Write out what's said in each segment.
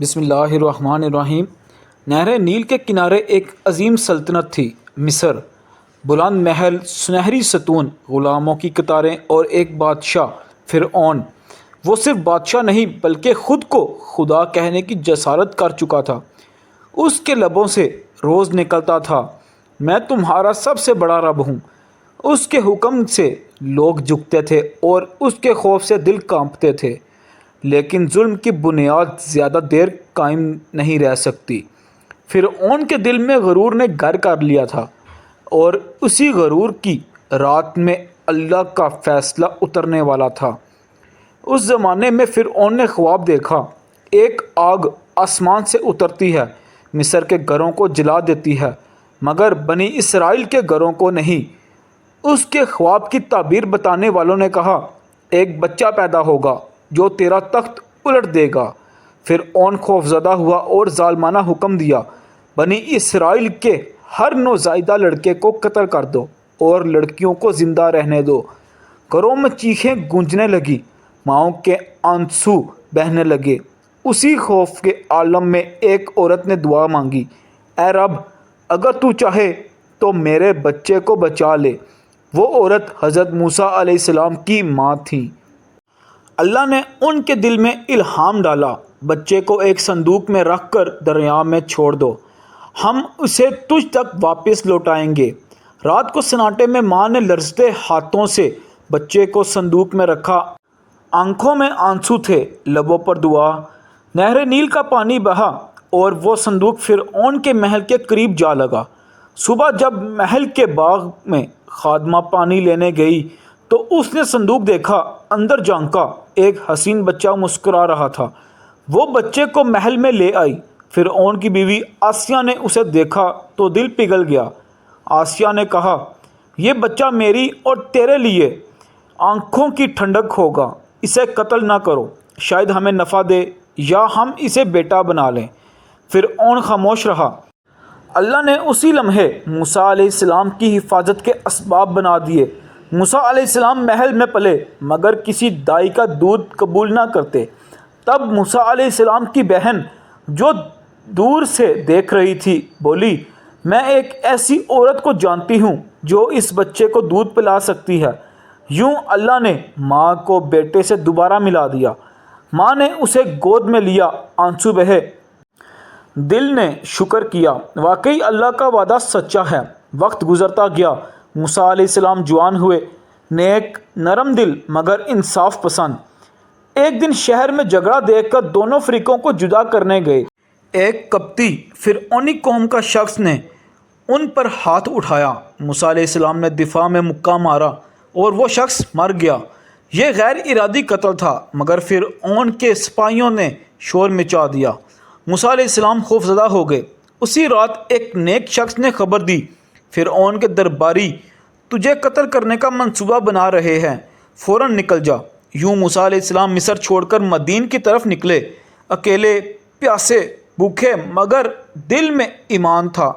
بسم اللہ الرحمن الرحیم۔ نہر نیل کے کنارے ایک عظیم سلطنت تھی، مصر۔ بلند محل، سنہری ستون، غلاموں کی قطاریں اور ایک بادشاہ، فرعون۔ وہ صرف بادشاہ نہیں بلکہ خود کو خدا کہنے کی جسارت کر چکا تھا۔ اس کے لبوں سے روز نکلتا تھا، میں تمہارا سب سے بڑا رب ہوں۔ اس کے حکم سے لوگ جھکتے تھے اور اس کے خوف سے دل کانپتے تھے۔ لیکن ظلم کی بنیاد زیادہ دیر قائم نہیں رہ سکتی۔ فرعون کے دل میں غرور نے گھر کر لیا تھا، اور اسی غرور کی رات میں اللہ کا فیصلہ اترنے والا تھا۔ اس زمانے میں فرعون نے خواب دیکھا، ایک آگ آسمان سے اترتی ہے، مصر کے گھروں کو جلا دیتی ہے، مگر بنی اسرائیل کے گھروں کو نہیں۔ اس کے خواب کی تعبیر بتانے والوں نے کہا، ایک بچہ پیدا ہوگا جو تیرا تخت الٹ دے گا۔ فرعون خوفزدہ ہوا اور ظالمانہ حکم دیا، بنی اسرائیل کے ہر نوزائیدہ لڑکے کو قتل کر دو اور لڑکیوں کو زندہ رہنے دو۔ گھروں میں چیخیں گونجنے لگی، ماؤں کے آنسو بہنے لگے۔ اسی خوف کے عالم میں ایک عورت نے دعا مانگی، اے رب، اگر تو چاہے تو میرے بچے کو بچا لے۔ وہ عورت حضرت موسیٰ علیہ السلام کی ماں تھی۔ اللہ نے ان کے دل میں الہام ڈالا، بچے کو ایک صندوق میں رکھ کر دریا میں چھوڑ دو، ہم اسے تجھ تک واپس لوٹائیں گے۔ رات کو سناٹے میں ماں نے لرزتے ہاتھوں سے بچے کو صندوق میں رکھا، آنکھوں میں آنسو تھے، لبوں پر دعا۔ نہر نیل کا پانی بہا اور وہ صندوق فرعون کے محل کے قریب جا لگا۔ صبح جب محل کے باغ میں خادمہ پانی لینے گئی تو اس نے صندوق دیکھا، اندر جھانکا، ایک حسین بچہ مسکرا رہا تھا۔ وہ بچے کو محل میں لے آئی۔ فرعون کی بیوی آسیہ نے اسے دیکھا تو دل پگھل گیا۔ آسیہ نے کہا، یہ بچہ میری اور تیرے لیے آنکھوں کی ٹھنڈک ہوگا، اسے قتل نہ کرو، شاید ہمیں نفع دے یا ہم اسے بیٹا بنا لیں۔ فرعون خاموش رہا۔ اللہ نے اسی لمحے موسیٰ علیہ السلام کی حفاظت کے اسباب بنا دیے۔ موسیٰ علیہ السلام محل میں پلے مگر کسی دائی کا دودھ قبول نہ کرتے۔ تب موسیٰ علیہ السلام کی بہن جو دور سے دیکھ رہی تھی بولی، میں ایک ایسی عورت کو جانتی ہوں جو اس بچے کو دودھ پلا سکتی ہے۔ یوں اللہ نے ماں کو بیٹے سے دوبارہ ملا دیا۔ ماں نے اسے گود میں لیا، آنسو بہے، دل نے شکر کیا، واقعی اللہ کا وعدہ سچا ہے۔ وقت گزرتا گیا، موسیٰ علیہ السلام جوان ہوئے، نیک، نرم دل مگر انصاف پسند۔ ایک دن شہر میں جھگڑا دیکھ کر دونوں فریقوں کو جدا کرنے گئے۔ ایک قبطی فرعونی قوم کا شخص نے ان پر ہاتھ اٹھایا، موسیٰ علیہ السلام نے دفاع میں مکہ مارا اور وہ شخص مر گیا۔ یہ غیر ارادی قتل تھا مگر فرعون کے سپاہیوں نے شور مچا دیا۔ موسیٰ علیہ السلام خوفزدہ ہو گئے۔ اسی رات ایک نیک شخص نے خبر دی، فرعون کے درباری تجھے قتل کرنے کا منصوبہ بنا رہے ہیں، فوراً نکل جا۔ یوں موسیٰ علیہ السلام مصر چھوڑ کر مدین کی طرف نکلے، اکیلے، پیاسے، بھوکے مگر دل میں ایمان تھا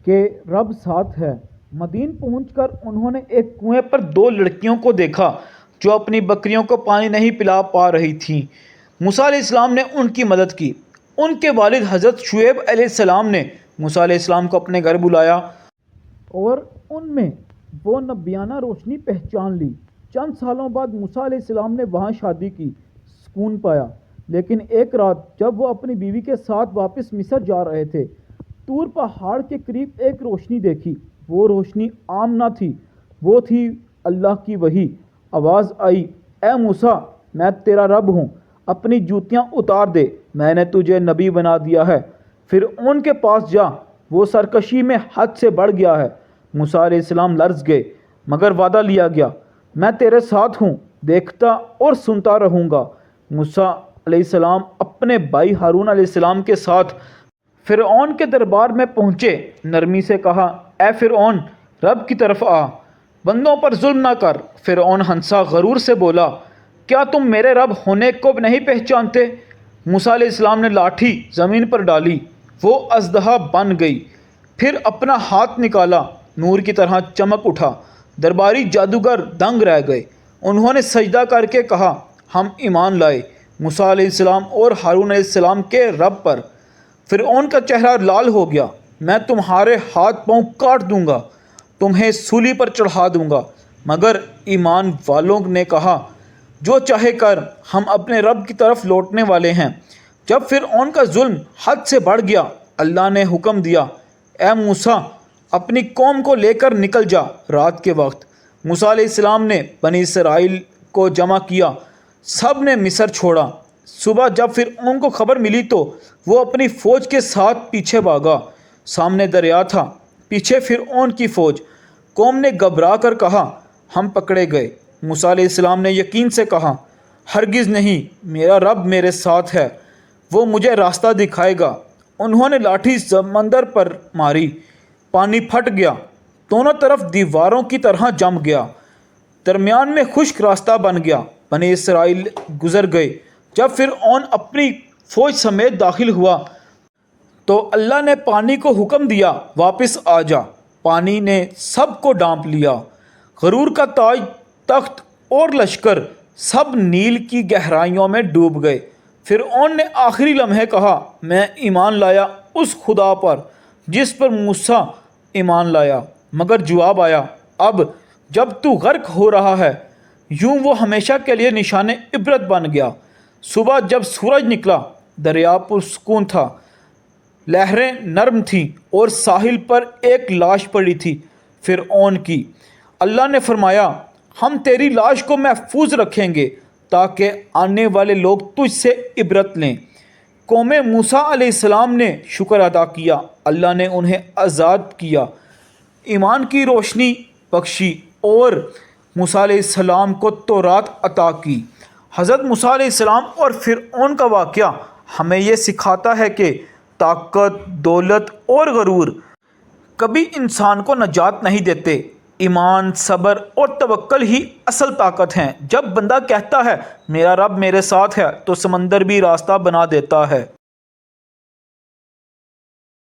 کہ رب ساتھ ہے۔ مدین پہنچ کر انہوں نے ایک کنویں پر دو لڑکیوں کو دیکھا جو اپنی بکریوں کو پانی نہیں پلا پا رہی تھیں۔ موسیٰ علیہ السلام نے ان کی مدد کی۔ ان کے والد حضرت شعیب علیہ السلام نے موسیٰ علیہ السلام کو اپنے گھر بلایا اور ان میں وہ نبیانہ روشنی پہچان لی۔ چند سالوں بعد موسیٰ علیہ السلام نے وہاں شادی کی، سکون پایا۔ لیکن ایک رات جب وہ اپنی بیوی کے ساتھ واپس مصر جا رہے تھے، طور پہاڑ کے قریب ایک روشنی دیکھی۔ وہ روشنی عام نہ تھی، وہ تھی اللہ کی وحی۔ آواز آئی، اے موسیٰ، میں تیرا رب ہوں، اپنی جوتیاں اتار دے، میں نے تجھے نبی بنا دیا ہے، فرعون کے پاس جا، وہ سرکشی میں حد سے بڑھ گیا ہے۔ موسیٰ علیہ السلام لرز گئے مگر وعدہ لیا گیا، میں تیرے ساتھ ہوں، دیکھتا اور سنتا رہوں گا۔ موسیٰ علیہ السلام اپنے بھائی ہارون علیہ السلام کے ساتھ فرعون کے دربار میں پہنچے۔ نرمی سے کہا، اے فرعون، رب کی طرف آ، بندوں پر ظلم نہ کر۔ فرعون ہنسا، غرور سے بولا، کیا تم میرے رب ہونے کو نہیں پہچانتے؟ موسیٰ علیہ السلام نے لاٹھی زمین پر ڈالی، وہ اژدہا بن گئی، پھر اپنا ہاتھ نکالا، نور کی طرح چمک اٹھا۔ درباری جادوگر دنگ رہ گئے۔ انہوں نے سجدہ کر کے کہا، ہم ایمان لائے۔ موسیٰ علیہ السلام اور ہارون علیہ السلام کے رب پر۔ فرعون کا چہرہ لال ہو گیا۔ میں تمہارے ہاتھ پاؤں کاٹ دوں گا، تمہیں سولی پر چڑھا دوں گا۔ مگر ایمان والوں نے کہا، جو چاہے کر، ہم اپنے رب کی طرف لوٹنے والے ہیں۔ جب فرعون کا ظلم حد سے بڑھ گیا، اللہ نے حکم دیا، اے موسیٰ، اپنی قوم کو لے کر نکل جا۔ رات کے وقت موسیٰ علیہ السلام نے بنی اسرائیل کو جمع کیا، سب نے مصر چھوڑا۔ صبح جب فرعون کو خبر ملی تو وہ اپنی فوج کے ساتھ پیچھے بھاگا۔ سامنے دریا تھا، پیچھے فرعون کی فوج۔ قوم نے گھبرا کر کہا، ہم پکڑے گئے۔ موسیٰ علیہ السلام نے یقین سے کہا، ہرگز نہیں، میرا رب میرے ساتھ ہے، وہ مجھے راستہ دکھائے گا۔ انہوں نے لاٹھی سمندر پر ماری، پانی پھٹ گیا، دونوں طرف دیواروں کی طرح جم گیا، درمیان میں خشک راستہ بن گیا۔ بنی اسرائیل گزر گئے۔ جب فرعون اپنی فوج سمیت داخل ہوا تو اللہ نے پانی کو حکم دیا، واپس آ جا۔ پانی نے سب کو ڈانپ لیا۔ غرور کا تاج تخت اور لشکر سب نیل کی گہرائیوں میں ڈوب گئے۔ فرعون نے آخری لمحے کہا، میں ایمان لایا اس خدا پر جس پر موسیٰ ایمان لایا۔ مگر جواب آیا، اب جب تو غرق ہو رہا ہے، یوں وہ ہمیشہ کے لیے نشان عبرت بن گیا۔ صبح جب سورج نکلا، دریا پرسکون تھا، لہریں نرم تھیں اور ساحل پر ایک لاش پڑی تھی، فرعون کی۔ اللہ نے فرمایا، ہم تیری لاش کو محفوظ رکھیں گے تاکہ آنے والے لوگ تجھ سے عبرت لیں۔ قوم موسیٰ علیہ السلام نے شکر ادا کیا، اللہ نے انہیں آزاد کیا، ایمان کی روشنی بخشی اور موسیٰ علیہ السلام کو تورات عطا کی۔ حضرت موسیٰ علیہ السلام اور فرعون کا واقعہ ہمیں یہ سکھاتا ہے کہ طاقت، دولت اور غرور کبھی انسان کو نجات نہیں دیتے۔ ایمان، صبر اور توکل ہی اصل طاقت ہیں۔ جب بندہ کہتا ہے، میرا رب میرے ساتھ ہے، تو سمندر بھی راستہ بنا دیتا ہے۔